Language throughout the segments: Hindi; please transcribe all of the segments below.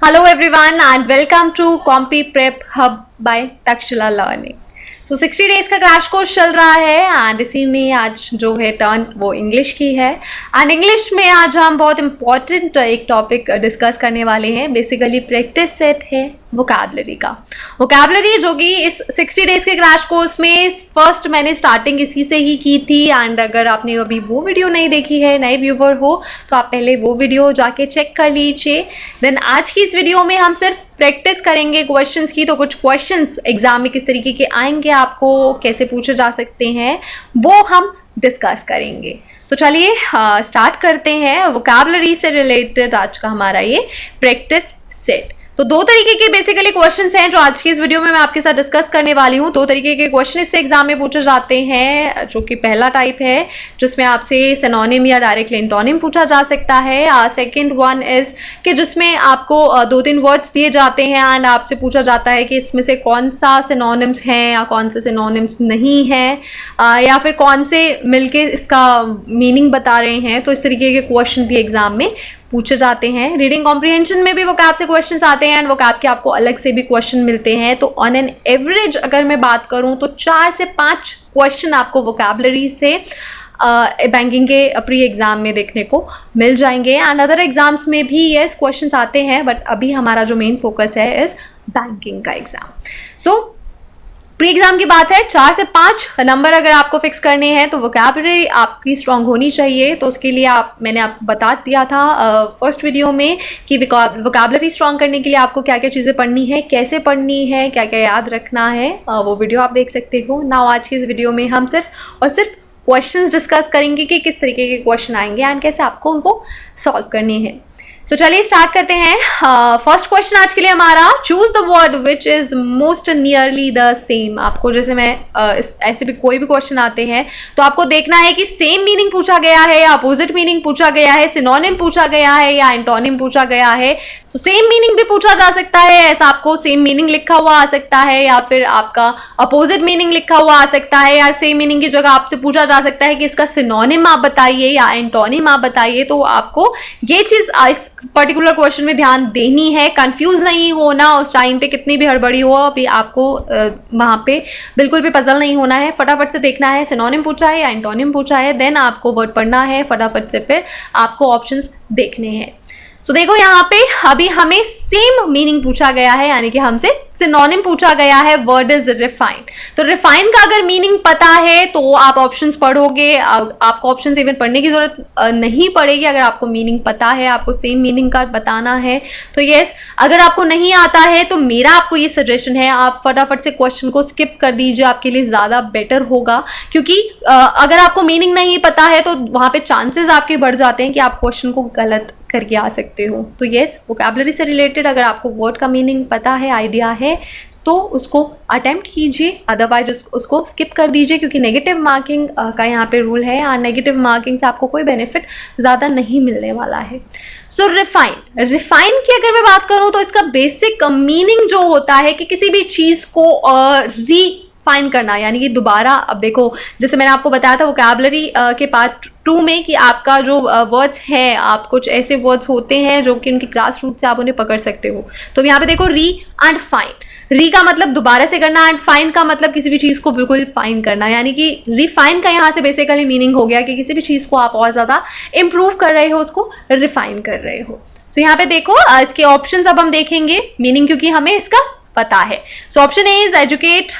Hello everyone and welcome to Compy Prep Hub by Takshila Learning. So 60 days का क्रैश कोर्स चल रहा है एंड इसी में आज जो है टर्न वो इंग्लिश की है एंड इंग्लिश में आज हम बहुत इंपॉर्टेंट एक टॉपिक डिस्कस करने वाले हैं। बेसिकली प्रैक्टिस सेट है वोकैबुलरी का। वोकैबुलरी जो कि इस 60 डेज के क्रैश कोर्स में फर्स्ट मैंने स्टार्टिंग इसी से ही की थी एंड अगर आपने अभी वो वीडियो नहीं देखी है, नए व्यूवर हो तो आप पहले वो वीडियो जाके चेक कर लीजिए। देन आज की इस वीडियो में हम सिर्फ प्रैक्टिस करेंगे क्वेश्चंस की। तो कुछ क्वेश्चंस एग्जाम में किस तरीके के आएंगे, आपको कैसे पूछे जा सकते हैं, वो हम डिस्कस करेंगे। सो चलिए स्टार्ट करते हैं। वोकैबुलरी से रिलेटेड आज का हमारा ये प्रैक्टिस सेट। तो दो तरीके के बेसिकली क्वेश्चंस हैं जो आज की इस वीडियो में मैं आपके साथ डिस्कस करने वाली हूँ। दो तरीके के क्वेश्चन इससे एग्जाम में पूछे जाते हैं, जो कि पहला टाइप है जिसमें आपसे सिनोनिम या डायरेक्टली एंटोनिम पूछा जा सकता है। सेकंड वन इज कि जिसमें आपको दो तीन वर्ड्स दिए जाते हैं एंड आपसे पूछा जाता है कि इसमें से कौन सा सिनोनिम्स हैं या कौन से सिनोनिम्स नहीं हैं, या फिर कौन से मिलके इसका मीनिंग बता रहे हैं। तो इस तरीके के क्वेश्चन भी एग्जाम में पूछे जाते हैं। रीडिंग कॉम्प्रिहेंशन में भी वोकैब से क्वेश्चंस आते हैं एंड वोकैब के आपको अलग से भी क्वेश्चन मिलते हैं। तो ऑन एन एवरेज अगर मैं बात करूं तो 4 से 5 क्वेश्चन आपको वोकैबुलरी से बैंकिंग के प्री एग्जाम में देखने को मिल जाएंगे एंड अदर एग्जाम्स में भी यस क्वेश्चंस आते हैं, बट अभी हमारा जो मेन फोकस है इज बैंकिंग का एग्जाम। सो प्री एग्जाम की बात है, 4 से 5 नंबर अगर आपको फिक्स करने हैं तो वोकैबुलरी आपकी स्ट्रांग होनी चाहिए। तो उसके लिए मैंने आपको बता दिया था फर्स्ट वीडियो में कि वोकैबुलरी स्ट्रांग करने के लिए आपको क्या क्या चीज़ें पढ़नी है, कैसे पढ़नी है, क्या क्या याद रखना है, वो वीडियो आप देख सकते हो। नाउ आज की इस वीडियो में हम सिर्फ और सिर्फ क्वेश्चंस डिस्कस करेंगे कि किस तरीके के क्वेश्चन आएंगे एंड कैसे आपको वो सॉल्व करने हैं। सो चलिए स्टार्ट करते हैं। फर्स्ट क्वेश्चन आज के लिए हमारा, choose the word which is most nearly the same. आपको जैसे मैं ऐसे भी कोई भी क्वेश्चन आते हैं तो आपको देखना है कि सेम मीनिंग पूछा गया है या अपोजिट मीनिंग पूछा गया है, सिनोनिम पूछा गया है या एंटोनिम पूछा गया है। तो सेम मीनिंग भी पूछा जा सकता है, ऐसा आपको सेम मीनिंग लिखा हुआ आ सकता है, या फिर आपका अपोजिट मीनिंग लिखा हुआ आ सकता है, या सेम मीनिंग की जगह आपसे पूछा जा सकता है कि इसका सिनोनिम आप बताइए या एंटोनिम आप बताइए। तो आपको ये चीज इस पर्टिकुलर क्वेश्चन में ध्यान देनी है, कंफ्यूज नहीं होना उस टाइम पे, कितनी भी हड़बड़ी हो अभी आपको वहां पे बिल्कुल भी पजल नहीं होना है। फटाफट से देखना है सिनोनिम पूछा है या एंटोनिम पूछा है, देन आपको वर्ड पढ़ना है, फटाफट से फिर आपको ऑप्शंस देखने हैं। तो देखो यहाँ पे अभी हमें सेम मीनिंग पूछा गया है, यानी कि हमसे सिनोनिम पूछा गया है, वर्ड इज रिफाइंड। तो रिफाइंड का अगर मीनिंग पता है तो आप ऑप्शंस पढ़ोगे, आपको ऑप्शंस इवन पढ़ने की जरूरत नहीं पड़ेगी अगर आपको मीनिंग पता है, आपको सेम मीनिंग का बताना है। तो यस, अगर आपको नहीं आता है तो मेरा आपको ये सजेशन है, आप फटाफट से क्वेश्चन को स्किप कर दीजिए, आपके लिए ज्यादा बेटर होगा। क्योंकि अगर आपको मीनिंग नहीं पता है तो वहां पे चांसेस आपके बढ़ जाते हैं कि आप क्वेश्चन को गलत करके आ सकते हो। तो यस, वोकैबुलरी से रिलेटेड अगर आपको वर्ड का मीनिंग पता है, आइडिया है, तो उसको अटेम्प्ट कीजिए, अदरवाइज उसको स्किप कर दीजिए, क्योंकि नेगेटिव मार्किंग का यहाँ पे रूल है और नेगेटिव मार्किंग से आपको कोई बेनिफिट ज़्यादा नहीं मिलने वाला है। सो रिफाइन की अगर मैं बात करूँ तो इसका बेसिक मीनिंग जो होता है कि किसी भी चीज़ को फाइन करना, यानी कि दोबारा। अब देखो, जैसे मैंने आपको बताया था वोकैबुलरी के पार्ट 2 में कि आपका जो वर्ड्स है, आप कुछ ऐसे वर्ड्स होते हैं जो कि उनकी ग्रास रूट से आप उन्हें पकड़ सकते हो। तो यहाँ पे देखो, री एंड फाइन। री का मतलब दोबारा से करना एंड फाइन का मतलब किसी भी चीज को बिल्कुल फाइन करना, यानी कि रिफाइन का यहाँ से बेसिकली मीनिंग हो गया कि किसी भी चीज को आप और ज्यादा इंप्रूव कर रहे हो, उसको रिफाइन कर रहे हो। सो यहाँ पे देखो, इसके ऑप्शंस अब हम देखेंगे मीनिंग, क्योंकि हमें इसका पता है। So option A is educate.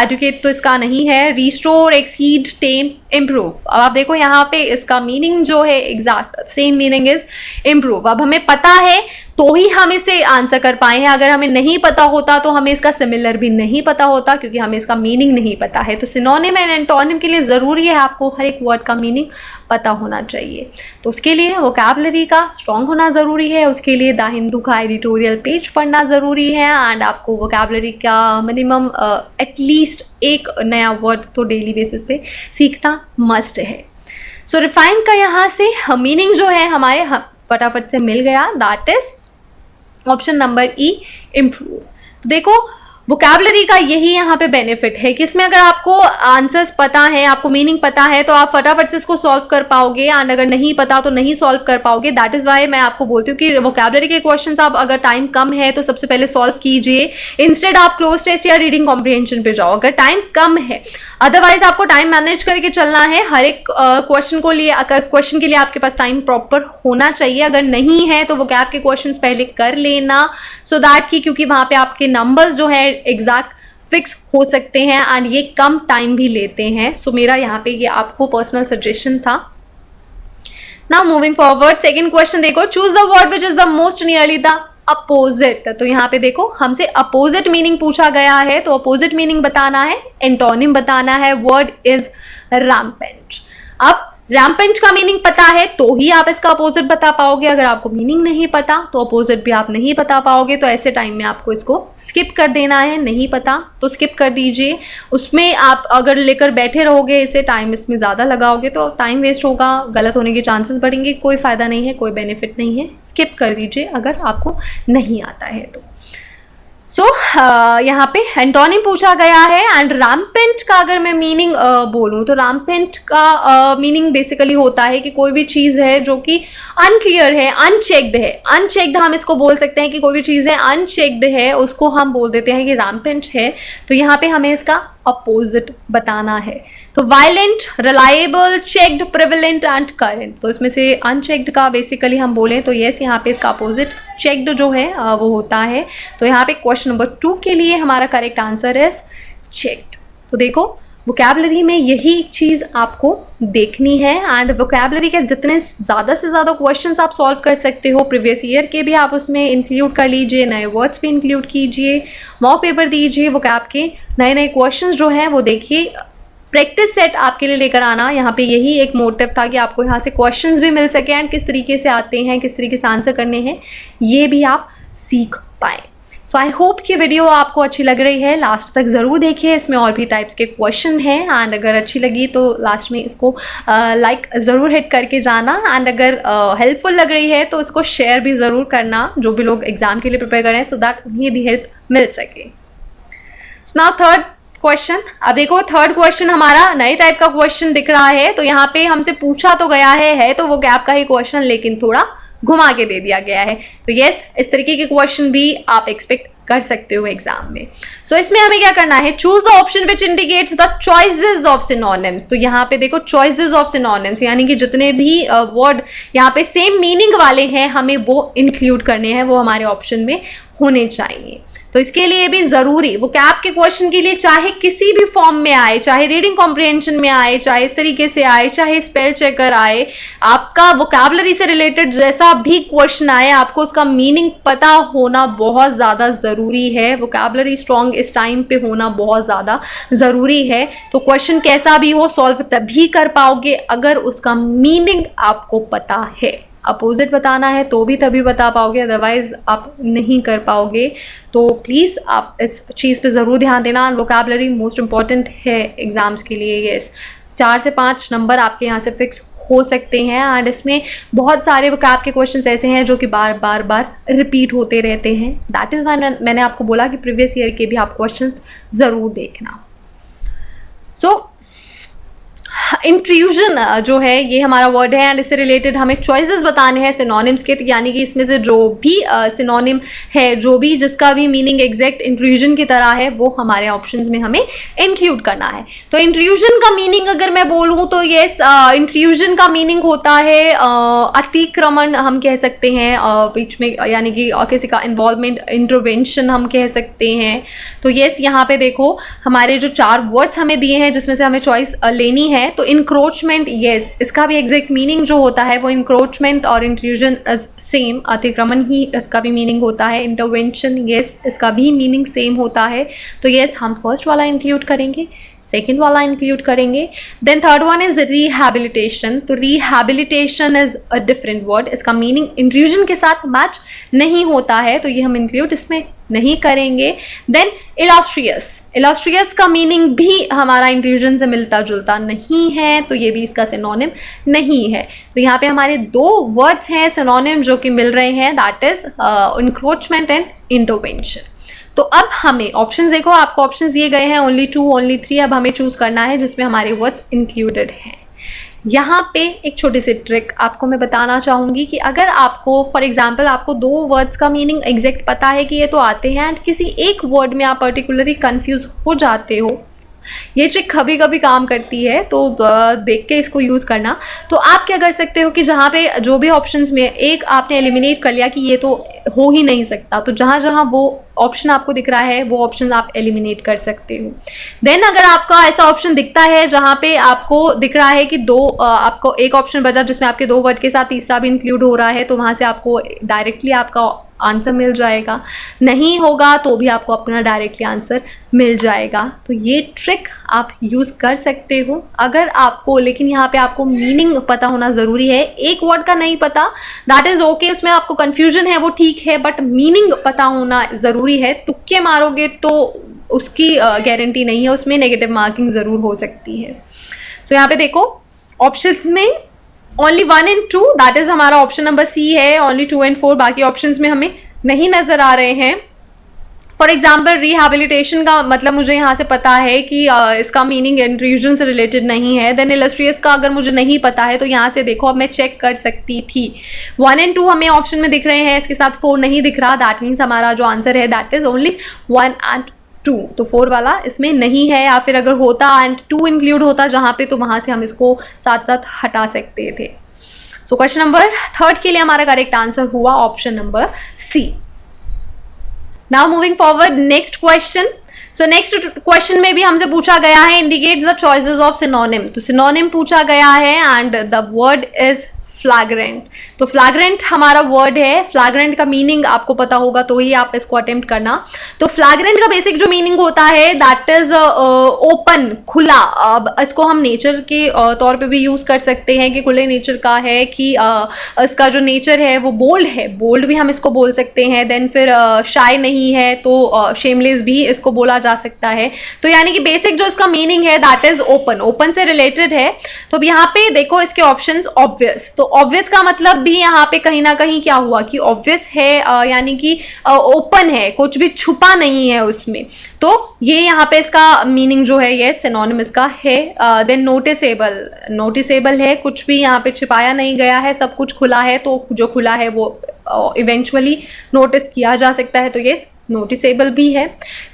Educate तो इसका नहीं है, रिस्टोर, एक्सीड, टेम, इम्प्रूव। अब आप देखो यहाँ पे इसका मीनिंग जो है exact same meaning is improve. अब हमें पता है तो ही हम इसे आंसर कर पाए हैं, अगर हमें नहीं पता होता तो हमें इसका सिमिलर भी नहीं पता होता, क्योंकि हमें इसका मीनिंग नहीं पता है। तो सिनोनिम एंड एंटोनिम के लिए जरूरी है आपको हर एक वर्ड का मीनिंग पता होना चाहिए। तो उसके लिए वोकैबुलरी का स्ट्रॉन्ग होना जरूरी है, उसके लिए द हिंदू का एडिटोरियल पेज पढ़ना जरूरी है एंड आपको वोकैबुलरी का मिनिमम एटलीस्ट एक नया वर्ड तो डेली बेसिस पे सीखना मस्ट है। सो रिफाइन का यहाँ से मीनिंग जो है हमारे फटाफट से मिल गया, that is option number E, improve. तो देखो, वोकैबुलरी का यही यहाँ पे बेनिफिट है कि इसमें अगर आपको आंसर्स पता है, आपको मीनिंग पता है, तो आप फटाफट से इसको सॉल्व कर पाओगे, एंड अगर नहीं पता तो नहीं सॉल्व कर पाओगे। दैट इज वाई मैं आपको बोलती हूँ कि वोकैबुलरी के क्वेश्चंस आप अगर टाइम कम है तो सबसे पहले सॉल्व कीजिए, इंस्टेड आप क्लोज टेस्ट या रीडिंग कॉम्प्रिहेंशन पे जाओ अगर टाइम कम है। अदरवाइज आपको टाइम मैनेज करके चलना है हर एक क्वेश्चन को लिए, अगर क्वेश्चन के लिए आपके पास टाइम प्रॉपर होना चाहिए। अगर नहीं है तो वोकैब के क्वेश्चंस पहले कर लेना, सो दैट कि क्योंकि वहां पे आपके नंबर्स जो है एग्जैक्ट फिक्स हो सकते हैं एंड ये कम टाइम भी लेते हैं। सो मेरा यहाँ पे ये आपको पर्सनल सजेशन था। Now moving forward, second question देखो, choose the word which is the most nearly the opposite. तो यहाँ पे देखो हमसे अपोजिट मीनिंग पूछा गया है, तो अपोजिट मीनिंग बताना है, एंटोनिम बताना है। Word is rampant. अब रैम्पेंट का मीनिंग पता है तो ही आप इसका अपोजिट बता पाओगे। अगर आपको मीनिंग नहीं पता तो अपोजिट भी आप नहीं बता पाओगे। तो ऐसे टाइम में आपको इसको स्किप कर देना है, नहीं पता तो स्किप कर दीजिए। उसमें आप अगर लेकर बैठे रहोगे, इसे टाइम इसमें ज़्यादा लगाओगे तो टाइम वेस्ट होगा, गलत होने के चांसेस बढ़ेंगे, कोई फ़ायदा नहीं है, कोई बेनिफिट नहीं है। स्किप कर दीजिए अगर आपको नहीं आता है तो। सो यहाँ पे एंटोनिम पूछा गया है एंड रैम्पेंट का अगर मैं मीनिंग बोलूँ तो रैम्पेंट का मीनिंग बेसिकली होता है कि कोई भी चीज़ है जो कि अनक्लियर है, अनचेक्ड है। अनचेक्ड हम इसको बोल सकते हैं कि कोई भी चीज़ है अनचेक्ड है, उसको हम बोल देते हैं कि रैम्पेंट है। तो यहाँ पे हमें इसका अपोजिट बताना है। तो violent, reliable, checked, prevalent and current. तो इसमें से अनचेक्ड का बेसिकली हम बोलें तो यस, यहाँ पे इसका अपोजिट चेक्ड जो है वो होता है। तो यहाँ पे क्वेश्चन नंबर 2 के लिए हमारा करेक्ट आंसर है चेक्ड। तो देखो वोकैबुलरी में यही चीज़ आपको देखनी है एंड वोकैबुलरी के जितने ज़्यादा से ज़्यादा क्वेश्चंस आप सॉल्व कर सकते हो, प्रीवियस ईयर के भी आप उसमें इंक्लूड कर लीजिए, नए वर्ड्स भी इंक्लूड कीजिए, मॉक पेपर दीजिए, वोकैब के नए नए क्वेश्चंस जो हैं वो देखिए। प्रैक्टिस सेट आपके लिए लेकर आना, यहाँ पे यही एक मोटिव था कि आपको यहाँ से क्वेश्चंस भी मिल सके एंड किस तरीके से आते हैं, किस तरीके से आंसर करने हैं, ये भी आप सीख पाएँ। सो आई होप कि वीडियो आपको अच्छी लग रही है, लास्ट तक ज़रूर देखिए, इसमें और भी टाइप्स के क्वेश्चन हैं एंड अगर अच्छी लगी तो लास्ट में इसको लाइक ज़रूर हिट करके जाना एंड अगर हेल्पफुल लग रही है तो इसको शेयर भी ज़रूर करना, जो भी लोग एग्ज़ाम के लिए प्रिपेयर कर रहे हैं, सो दैट उन्हें भी हेल्प मिल सके। So now third question. अब देखो थर्ड क्वेश्चन हमारा नए टाइप का क्वेश्चन दिख रहा है। तो यहाँ पे हमसे पूछा तो गया है तो वो गैप का ही क्वेश्चन, लेकिन थोड़ा घुमा के दे दिया गया है। तो यस, इस तरीके के क्वेश्चन भी आप एक्सपेक्ट कर सकते हो एग्जाम में। सो इसमें हमें क्या करना है, choose the option which indicates the choices of synonyms. तो यहाँ पे देखो चॉइसेस ऑफ सिनोनिम्स, यानी कि जितने भी वर्ड यहाँ पे सेम मीनिंग वाले हैं हमें वो इंक्लूड करने हैं, वो हमारे ऑप्शन में होने चाहिए। तो इसके लिए भी जरूरी वोकैब के क्वेश्चन के लिए चाहे किसी भी फॉर्म में आए, चाहे रीडिंग कॉम्प्रिहेंशन में आए, चाहे इस तरीके से आए, चाहे स्पेल चेकर आए, आपका वोकैबुलरी से रिलेटेड जैसा भी क्वेश्चन आए, आपको उसका मीनिंग पता होना बहुत ज़्यादा ज़रूरी है। वोकैबुलरी स्ट्रॉन्ग इस टाइम पे होना बहुत ज़्यादा ज़रूरी है। तो क्वेश्चन कैसा भी हो सॉल्व तभी कर पाओगे अगर उसका मीनिंग आपको पता है। अपोजिट बताना है तो भी तभी बता पाओगे, अदरवाइज आप नहीं कर पाओगे। तो प्लीज़ आप इस चीज़ पे ज़रूर ध्यान देना। वोकैबुलरी मोस्ट इम्पॉर्टेंट है एग्ज़ाम्स के लिए। यस, 4 से 5 नंबर आपके यहाँ से फिक्स हो सकते हैं एंड इसमें बहुत सारे वोकैब के क्वेश्चंस ऐसे हैं जो कि बार बार रिपीट होते रहते हैं। दैट इज़ वाई मैंने आपको बोला कि प्रीवियस ईयर के भी आप क्वेश्चंस ज़रूर देखना। सो इंट्रूजन जो है ये हमारा वर्ड है एंड इससे रिलेटेड हमें चॉइसेस बताने हैं सिनोनिम्स के, यानी कि इसमें से जो भी सिनोनिम है, जो भी जिसका भी मीनिंग एग्जैक्ट इंट्रूजन की तरह है, वो हमारे ऑप्शंस में हमें इंक्लूड करना है। तो इंट्रूजन का मीनिंग अगर मैं बोलूँ तो यस, इंट्रूजन का मीनिंग होता है अतिक्रमण, हम कह सकते हैं बीच में, यानी कि किसी का इन्वॉल्वमेंट, इंटरवेंशन हम कह सकते हैं। तो यस, यहाँ पे देखो हमारे जो 4 वर्ड्स हमें दिए हैं जिसमें से हमें चॉइस लेनी है। तो इंक्रोचमेंट, यस, इसका भी एग्जैक्ट मीनिंग जो होता है वो इंक्रोचमेंट और इंट्रूजन सेम, अतिक्रमण ही इसका भी मीनिंग होता है। इंटरवेंशन, यस, इसका भी मीनिंग सेम होता है। तो यस, हम फर्स्ट वाला इंक्लूड करेंगे, सेकेंड वाला इंक्लूड करेंगे। Then third one is rehabilitation. तो rehabilitation is a different word, इसका मीनिंग इंट्रूजन के साथ मैच नहीं होता है, तो ये हम इंक्लूड इसमें नहीं करेंगे। देन इलॉस्ट्रियस, इलॉस्ट्रियस का मीनिंग भी हमारा इंट्रूजन से मिलता जुलता नहीं है, तो ये भी इसका सिनोनिम नहीं है। तो यहाँ पे हमारे 2 वर्ड्स हैं सिनोनिम जो कि मिल रहे हैं, that is encroachment and intervention. तो अब हमें ऑप्शंस देखो, आपको ऑप्शंस दिए गए हैं ओनली 2 ओनली 3, अब हमें चूज करना है जिसमें हमारे वर्ड्स इंक्लूडेड हैं। यहाँ पे एक छोटी सी ट्रिक आपको मैं बताना चाहूँगी कि अगर आपको फॉर एग्जांपल आपको 2 वर्ड्स का मीनिंग एग्जैक्ट पता है कि ये तो आते हैं एंड किसी एक वर्ड में आप पर्टिकुलरली कंफ्यूज हो जाते हो, ये ट्रिक कभी कभी काम करती है, तो देख के इसको यूज़ करना। तो आप क्या कर सकते हो कि जहाँ पे जो भी ऑप्शंस में एक आपने एलिमिनेट कर लिया कि ये तो हो ही नहीं सकता, तो जहाँ जहाँ वो ऑप्शन आपको दिख रहा है वो ऑप्शन आप एलिमिनेट कर सकते हो। देन अगर आपका ऐसा ऑप्शन दिखता है जहाँ पे आपको दिख रहा है कि आपको एक ऑप्शन बचा जिसमें आपके 2 वर्ड के साथ तीसरा भी इंक्लूड हो रहा है, तो वहाँ से आपको डायरेक्टली आपका आंसर मिल जाएगा। नहीं होगा तो भी आपको अपना डायरेक्टली आंसर मिल जाएगा। तो ये ट्रिक आप यूज़ कर सकते हो अगर आपको, लेकिन यहाँ पे आपको मीनिंग पता होना ज़रूरी है। एक वर्ड का नहीं पता, दैट इज़ ओके, उसमें आपको कन्फ्यूजन है वो ठीक है, बट मीनिंग पता होना ज़रूरी है। तुक्के मारोगे तो उसकी गारंटी नहीं है, उसमें नेगेटिव मार्किंग ज़रूर हो सकती है। सो यहाँ पे देखो ऑप्शन में ओनली 1 and 2, दैट इज हमारा ऑप्शन नंबर सी है। ओनली 2 and 4 बाकी ऑप्शंस में हमें नहीं नजर आ रहे हैं। फॉर एग्जाम्पल रिहैबिलिटेशन का मतलब मुझे यहाँ से पता है कि इसका मीनिंग इंट्रूजन से रिलेटेड नहीं है। देन इलस्ट्रियस का अगर मुझे नहीं पता है तो यहाँ से देखो अब मैं चेक कर सकती थी। 1 and 2 हमें ऑप्शन में दिख रहे हैं, इसके साथ 4 नहीं दिख रहा, दैट मीन्स हमारा जो आंसर है दैट इज ओनली 1 and 2, तो 4 वाला इसमें नहीं है। या फिर अगर होता एंड 2 इंक्लूड होता जहाँ पे, तो वहाँ से हम इसको साथ साथ हटा सकते थे। सो क्वेश्चन नंबर 3 के लिए हमारा करेक्ट आंसर हुआ option number C. Now moving forward next question. So next question में भी हमसे पूछा गया है indicates the choices of synonym. तो सिनोनिम पूछा गया है and the word is flagrant. तो फ्लैग्रेंट हमारा वर्ड है, फ्लैग्रेंट का मीनिंग आपको पता होगा तो ही आप इसको अटेम्प्ट करना। तो फ्लैग्रेंट का बेसिक जो मीनिंग होता है दैट इज ओपन, खुला। अब इसको हम नेचर के तौर पे भी यूज कर सकते हैं कि खुले नेचर का है, कि इसका जो नेचर है वो बोल्ड है, बोल्ड भी हम इसको बोल सकते हैं। देन फिर शाय नहीं है तो शेमलेस भी इसको बोला जा सकता है। तो यानी कि बेसिक जो इसका मीनिंग है दैट इज ओपन, ओपन से रिलेटेड है। तो यहाँ पे देखो इसके ऑप्शंस ऑब्वियस, तो ऑब्वियस का मतलब भी यहाँ पे कहीं ना कहीं क्या हुआ कि ऑब्वियस है, यानी कि ओपन है, कुछ भी छुपा नहीं है उसमें। तो ये यहाँ पे इसका मीनिंग जो है ये सिनोनिम इसका है। देन नोटिसेबल, नोटिसेबल है, कुछ भी यहाँ पे छिपाया नहीं गया है, सब कुछ खुला है, तो जो खुला है वो इवेंचुअली नोटिस किया जा सकता है, तो ये नोटिसेबल भी है।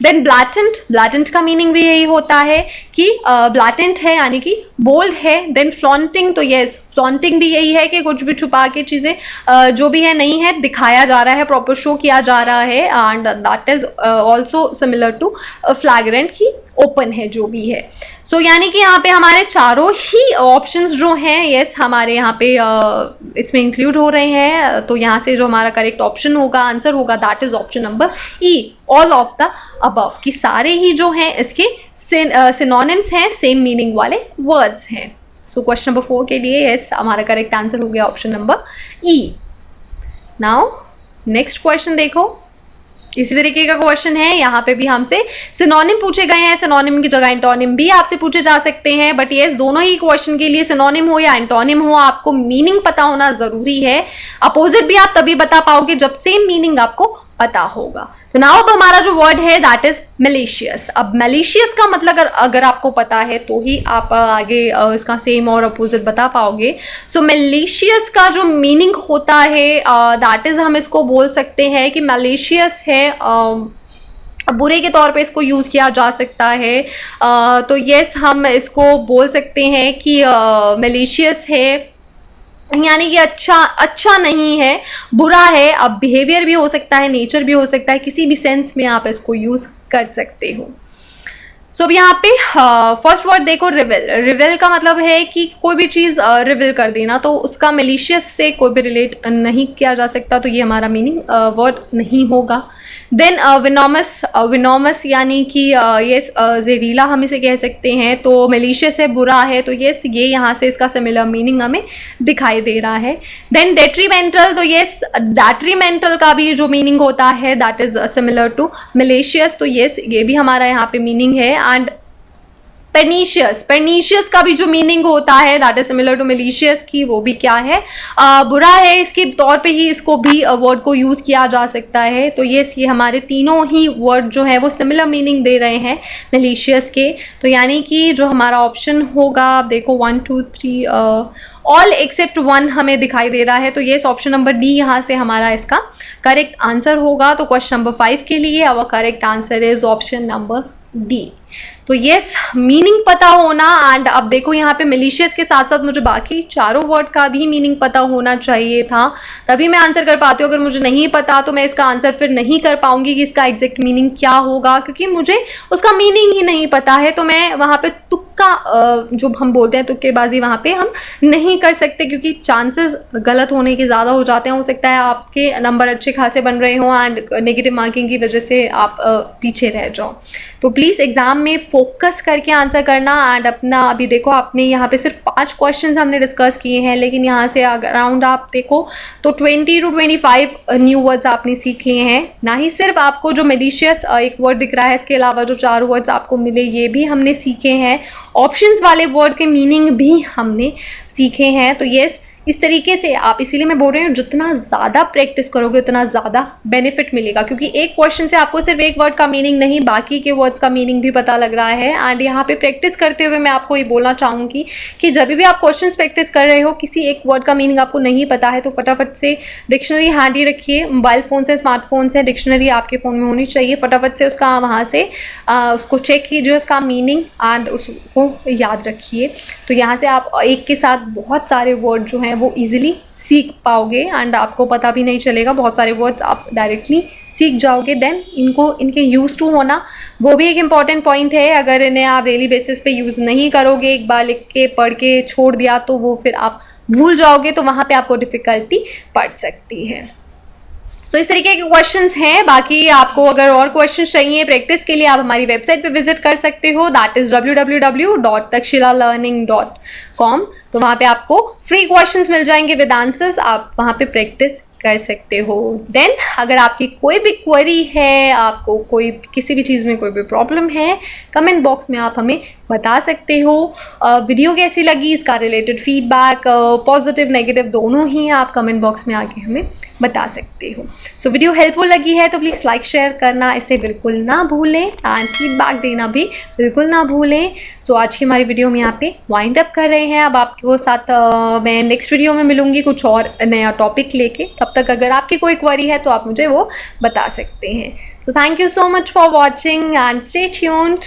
देन ब्लैटेंट, ब्लैटेंट का मीनिंग भी यही होता है कि ब्लैटेंट है यानी कि बोल्ड है। देन फ्लॉन्टिंग, तो यस फ्लॉन्टिंग भी यही है कि कुछ भी छुपा के चीज़ें जो भी है नहीं है दिखाया जा रहा है, प्रॉपर शो किया जा रहा है। And that is also similar to flagrant की ओपन है जो भी है। सो यानी कि यहाँ पे हमारे चारों ही ऑप्शंस जो हैं यस हमारे यहाँ पे इसमें इंक्लूड हो रहे हैं। तो यहाँ से जो हमारा करेक्ट ऑप्शन होगा, आंसर होगा that is option number E, all of the above, कि सारे ही जो हैं इसके सिनोनिम्स हैं, सेम मीनिंग वाले वर्ड्स हैं। सो क्वेश्चन नंबर 4 के लिए यस हमारा करेक्ट आंसर हो गया ऑप्शन नंबर ई। नाउ नेक्स्ट क्वेश्चन देखो, इसी तरीके का क्वेश्चन है। यहाँ पे भी हमसे सिनोनिम पूछे गए हैं, सिनोनिम की जगह एंटोनिम भी आपसे पूछे जा सकते हैं, बट यस दोनों ही क्वेश्चन के लिए सिनोनिम हो या एंटोनिम हो आपको मीनिंग पता होना जरूरी है। अपोजिट भी आप तभी बता पाओगे जब सेम मीनिंग आपको पता होगा। तो नाउ अब हमारा जो वर्ड है दैट इज मैलिशियस। अब मैलिशियस का मतलब अगर आपको पता है तो ही आप आगे इसका सेम और अपोजिट बता पाओगे। सो मैलिशियस का जो मीनिंग होता है दैट इज हम इसको बोल सकते हैं कि मैलिशियस है, बुरे के तौर पे इसको यूज़ किया जा सकता है। तो यस हम इसको बोल सकते हैं कि मैलिशियस है यानी कि अच्छा नहीं है, बुरा है। अब बिहेवियर भी हो सकता है, नेचर भी हो सकता है, किसी भी सेंस में आप इसको यूज़ कर सकते हो। सो अब यहाँ पे फर्स्ट वर्ड देखो रिविल। रिविल का मतलब है कि कोई भी चीज़ रिविल कर देना, तो उसका मैलिशियस से कोई भी रिलेट नहीं किया जा सकता, तो ये हमारा मीनिंग वर्ड नहीं होगा। देन विनोमस, विनोमस यानी कि ये जहरीला हम इसे कह सकते हैं, तो मैलिशियस है, बुरा है, तो ये यहाँ से इसका सिमिलर मीनिंग हमें दिखाई दे रहा है। देन डेट्रीमेंटल, तो ये डेट्रीमेंटल का भी जो मीनिंग होता है that is similar to malicious, तो ये भी हमारा यहाँ पे मीनिंग है। एंड परनीशियस, परनीशियस का भी जो मीनिंग होता है that is similar to malicious की, वो भी क्या है, बुरा है, इसके तौर पे ही इसको भी वर्ड को यूज किया जा सकता है। तो ये हमारे तीनों ही वर्ड जो है वो सिमिलर मीनिंग दे रहे हैं मेलिशियस के। तो यानी कि जो हमारा ऑप्शन होगा, आप देखो 1 2 3 ऑल एक्सेप्ट 1 हमें दिखाई दे रहा है। तो ये ऑप्शन नंबर डी यहाँ से हमारा इसका करेक्ट आंसर होगा। तो क्वेश्चन नंबर 5 के लिए our correct answer is option number D. तो यस, मीनिंग पता होना, एंड अब देखो यहाँ पे मेलिशियस के साथ साथ मुझे बाकी चारों वर्ड का भी मीनिंग पता होना चाहिए था, तभी मैं आंसर कर पाती हूँ। अगर मुझे नहीं पता तो मैं इसका आंसर फिर नहीं कर पाऊंगी कि इसका एग्जैक्ट मीनिंग क्या होगा, क्योंकि मुझे उसका मीनिंग ही नहीं पता है। तो मैं वहाँ पे तुक्का, जो हम बोलते हैं तुक्केबाजी, वहाँ पे हम नहीं कर सकते, क्योंकि चांसेस गलत होने के ज़्यादा हो जाते हैं। हो सकता है आपके नंबर अच्छे खासे बन रहे हों एंड नेगेटिव मार्किंग की वजह से आप पीछे रह जाओ। तो प्लीज़ एग्जाम में फोकस करके आंसर करना। एंड अपना अभी देखो, आपने यहाँ पे सिर्फ 5 क्वेश्चंस हमने डिस्कस किए हैं, लेकिन यहाँ से अराउंड आप देखो तो 20 to 25 न्यू वर्ड्स आपने सीख लिए हैं। ना ही सिर्फ आपको जो मेलिशियस एक वर्ड दिख रहा है, इसके अलावा जो 4 वर्ड्स आपको मिले ये भी हमने सीखे हैं। ऑप्शंस वाले वर्ड के मीनिंग भी हमने सीखे हैं। तो यस, इस तरीके से आप, इसीलिए मैं बोल रही हूँ, जितना ज़्यादा प्रैक्टिस करोगे उतना ज़्यादा बेनिफिट मिलेगा, क्योंकि एक क्वेश्चन से आपको सिर्फ एक वर्ड का मीनिंग नहीं, बाकी के वर्ड्स का मीनिंग भी पता लग रहा है। एंड यहाँ पे प्रैक्टिस करते हुए मैं आपको ये बोलना चाहूँगी कि जब भी आप क्वेश्चन प्रैक्टिस कर रहे हो, किसी एक वर्ड का मीनिंग आपको नहीं पता है, तो फटाफट से डिक्शनरी हैंडी रखिए। मोबाइल फ़ोन से, स्मार्टफोन से डिक्शनरी आपके फ़ोन में होनी चाहिए। फटाफट से उसका वहाँ से उसको चेक कीजिए, उसका मीनिंग, एंड उसको याद रखिए। तो यहाँ से आप एक के साथ बहुत सारे वर्ड जो हैं वो इजीली सीख पाओगे, एंड आपको पता भी नहीं चलेगा। बहुत सारे वर्ड्स आप डायरेक्टली सीख जाओगे। देन इनके यूज़ टू होना, वो भी एक इम्पॉर्टेंट पॉइंट है। अगर इन्हें आप डेली बेसिस पे यूज़ नहीं करोगे, एक बार लिख के पढ़ के छोड़ दिया, तो वो फिर आप भूल जाओगे, तो वहाँ पे आपको डिफ़िकल्टी पड़ सकती है। सो इस तरीके के क्वेश्चंस हैं। बाकी आपको अगर और क्वेश्चंस चाहिए प्रैक्टिस के लिए, आप हमारी वेबसाइट पे विजिट कर सकते हो, दैट इज www.takshilalearning.com। तो वहाँ पे आपको फ्री क्वेश्चंस मिल जाएंगे विद आंसर्स, आप वहाँ पे प्रैक्टिस कर सकते हो। देन अगर आपकी कोई भी क्वेरी है, आपको कोई किसी भी चीज़ में कोई भी प्रॉब्लम है, कमेंट बॉक्स में आप हमें बता सकते हो। वीडियो कैसी लगी, इसका रिलेटेड फीडबैक, पॉजिटिव नेगेटिव दोनों ही आप कमेंट बॉक्स में आके हमें बता सकते हो। सो वीडियो हेल्पफुल लगी है तो प्लीज़ लाइक शेयर करना इसे बिल्कुल ना भूलें, एंड फीडबैक देना भी बिल्कुल ना भूलें। सो आज की हमारी वीडियो हम यहाँ पे वाइंड अप कर रहे हैं। अब आपके साथ मैं नेक्स्ट वीडियो में मिलूंगी कुछ और नया टॉपिक लेके। तब तक अगर आपकी कोई क्वेरी है तो आप मुझे वो बता सकते हैं। So thank you so much for watching and stay tuned.